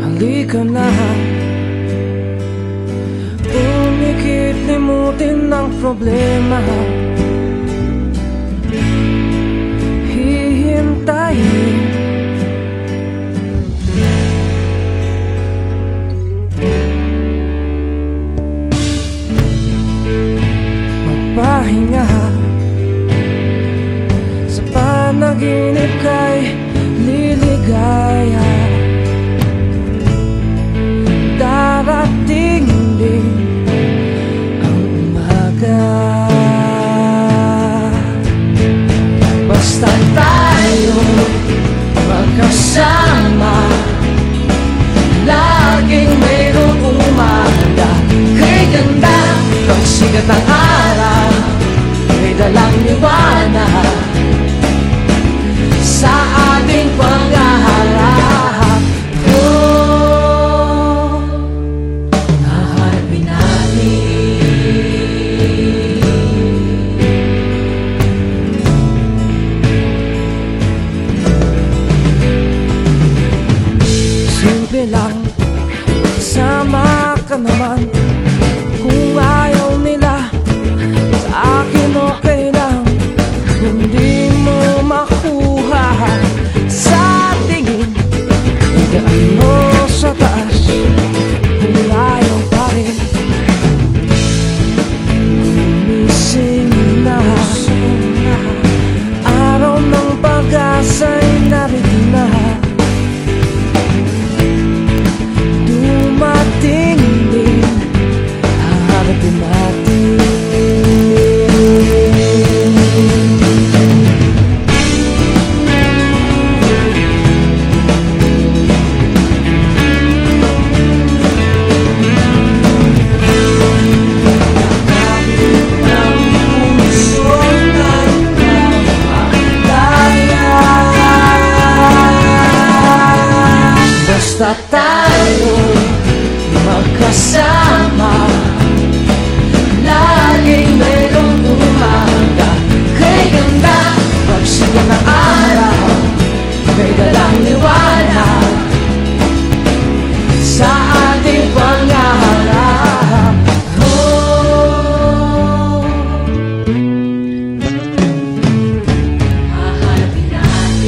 Halika na, umikit, limutin ang problema. Hihintayin magpahinga. Sa panaginip kay liligaya. Darating din ang umaga. Basta tayo magkasama, laging mayroong umaga. Kay ganda ng sikat ng araw, may dalang liwanag sa ating panghaharap. Haharapin natin simple lang, sama ka naman. Kung ayaw nila, sa akin okay lang. Kung di mo makuha sa tingin, higaan mo sa taas. Kung ayaw pa rin, gumising na. Araw ng pag-asa'y narito na. Dumating din, haharapin natin. Basta tayo magkasama, laging mayroong umaga. Kay ganda pagsikat ng araw, may dalang liwanag sa ating panghaharap. Haharapin natin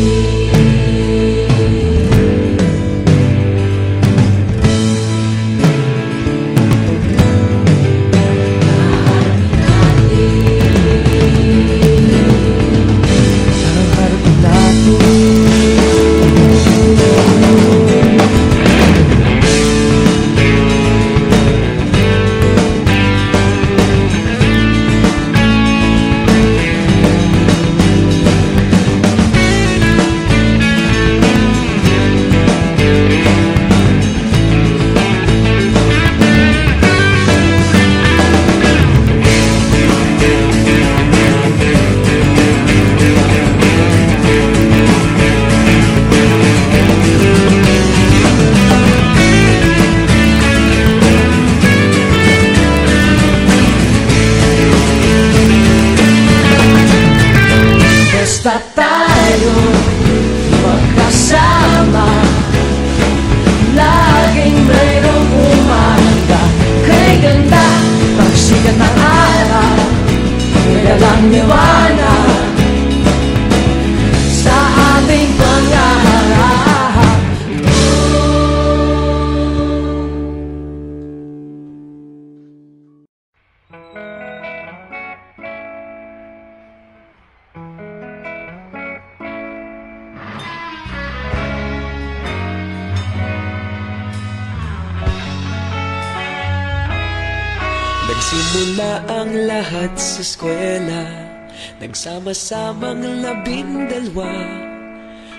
basta tayo magkasama, laging mayroong umaga. Kay ganda pagsikat ng araw, may dalang liwanag sa ating panghaharap. Nagsimula ang lahat sa eskwela, nagsama-samang 12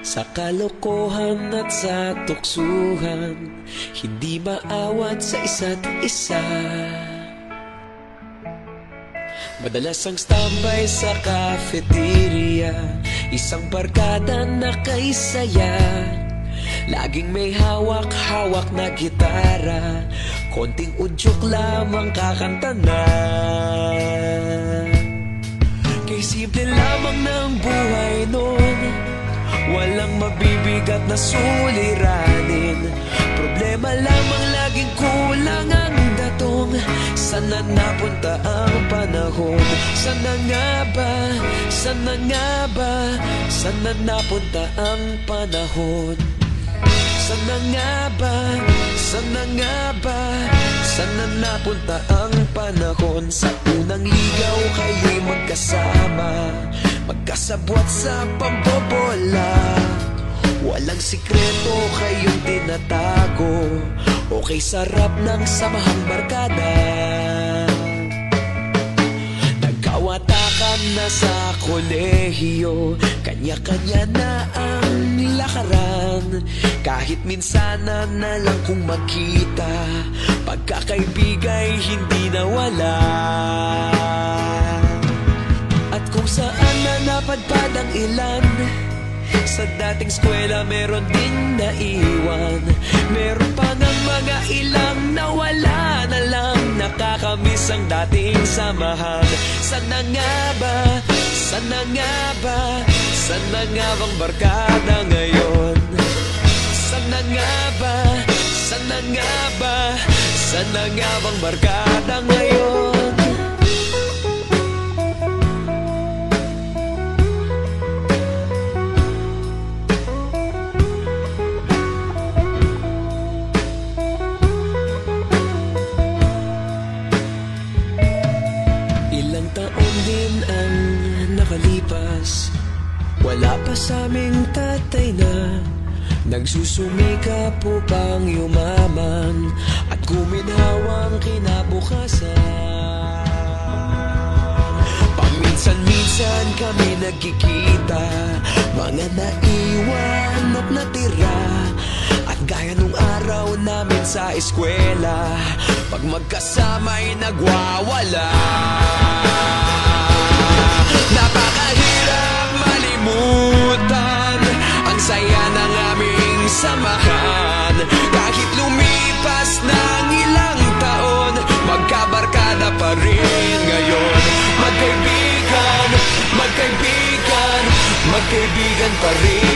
sa kalokohan at sa tuksuhan, hindi maawat sa isa't isa. Madalas ang standby sa cafeteria, isang barkada na kaisaya. Laging may hawak-hawak na gitara, konting udyok lamang kakanta na. Kay simple lamang ng buhay noon, walang mabibigat na suliranin. Problema lamang laging kulang ang datong. Sana napunta ang panahon? Sana nga ba? Sana nga ba? Sana napunta ang panahon? Sana nga ba? Sana nga ba? Sana napunta ang panahon? Sa unang ligaw kayo'y magkasama, magkasabwat sa pambobola. Walang sikreto kayong tinatago, okay sarap ng samahang barkada. Nagkawatakan na sa kolehiyo, kanya-kanya na ang lakaran. Kahit minsanan na lang kung magkita, pagkakaibigay hindi nawala. At kung saan na napadpad ang ilan, sa dating eskwela meron din naiwan. Meron pa ng mga ilang nawala na lang, nakakamiss ang dating samahan. Sana nga ba? Sana nga ba? Sana nga bang barkada ngayon? Sana nga ba? Sana nga ba? Sana nga bang barkada ngayon? Ilang taon din ang nakalipas, wala pa sa aming tatay na nagsusumikap upang yumaman at guminhawang kinabukasan. Paminsan-minsan kami nagkikita, mga naiwan at natira. At gaya nung araw namin sa eskwela, pag magkasama'y nagwawala. Napakahirap malimutan ang saya ng aming samahan. Kahit lumipas ng ilang taon, magkabarkada pa rin ngayon. Magkaibigan, magkaibigan, magkaibigan pa rin